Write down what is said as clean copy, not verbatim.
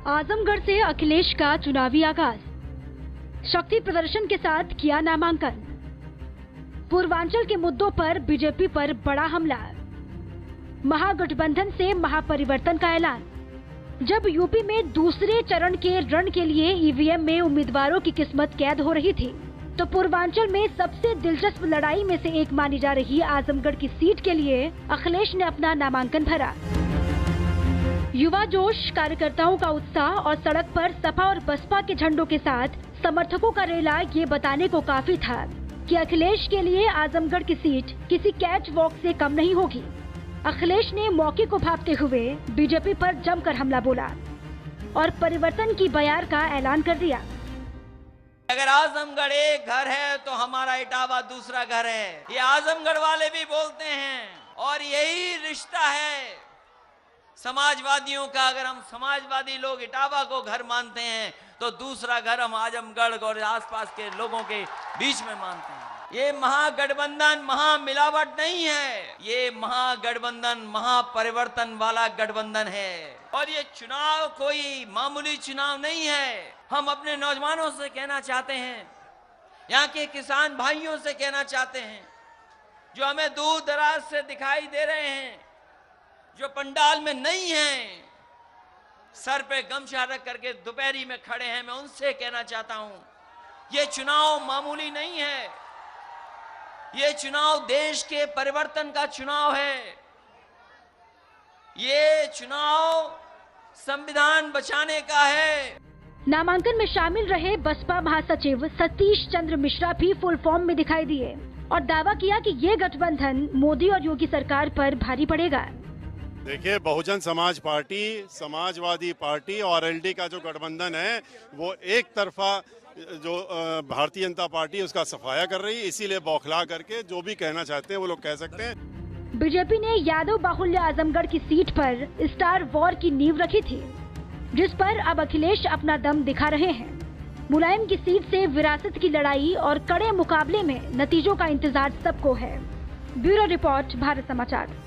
आजमगढ़ से अखिलेश का चुनावी आगाज, शक्ति प्रदर्शन के साथ किया नामांकन। पूर्वांचल के मुद्दों पर बीजेपी पर बड़ा हमला। महागठबंधन से महापरिवर्तन का ऐलान। जब यूपी में दूसरे चरण के रण के लिए ईवीएम में उम्मीदवारों की किस्मत कैद हो रही थी, तो पूर्वांचल में सबसे दिलचस्प लड़ाई में से एक मानी जा रही आजमगढ़ की सीट के लिए अखिलेश ने अपना नामांकन भरा। युवा जोश, कार्यकर्ताओं का उत्साह और सड़क पर सपा और बसपा के झंडों के साथ समर्थकों का रेला ये बताने को काफी था कि अखिलेश के लिए आजमगढ़ की सीट किसी कैच वॉक से कम नहीं होगी। अखिलेश ने मौके को भांपते हुए बीजेपी पर जमकर हमला बोला और परिवर्तन की बयार का ऐलान कर दिया। अगर आजमगढ़ एक घर है तो हमारा इटावा दूसरा घर है, ये आजमगढ़ वाले भी बोलते हैं और यही रिश्ता है समाजवादियों का। अगर हम समाजवादी लोग इटावा को घर मानते हैं तो दूसरा घर हम आजमगढ़ और आसपास के लोगों के बीच में मानते हैं। ये महागठबंधन महामिलावट नहीं है, ये महागठबंधन महापरिवर्तन वाला गठबंधन है। और ये चुनाव कोई मामूली चुनाव नहीं है। हम अपने नौजवानों से कहना चाहते हैं, यहाँ के किसान भाइयों से कहना चाहते हैं, जो हमें दूर दराज से दिखाई दे रहे हैं, जो पंडाल में नहीं हैं, सर पे गमछा रख करके दोपहरी में खड़े हैं, मैं उनसे कहना चाहता हूं, ये चुनाव मामूली नहीं है। ये चुनाव देश के परिवर्तन का चुनाव है। ये चुनाव संविधान बचाने का है। नामांकन में शामिल रहे बसपा महासचिव सतीश चंद्र मिश्रा भी फुल फॉर्म में दिखाई दिए और दावा किया कि ये गठबंधन मोदी और योगी सरकार पर भारी पड़ेगा। देखिए, बहुजन समाज पार्टी, समाजवादी पार्टी और एलडी का जो गठबंधन है वो एक तरफा जो भारतीय जनता पार्टी उसका सफाया कर रही है, इसीलिए बौखला करके जो भी कहना चाहते हैं वो लोग कह सकते हैं। बीजेपी ने यादव बाहुल्य आजमगढ़ की सीट पर स्टार वॉर की नींव रखी थी, जिस पर अब अखिलेश अपना दम दिखा रहे हैं। मुलायम की सीट से विरासत की लड़ाई और कड़े मुकाबले में नतीजों का इंतजार सबको है। ब्यूरो रिपोर्ट, भारत समाचार।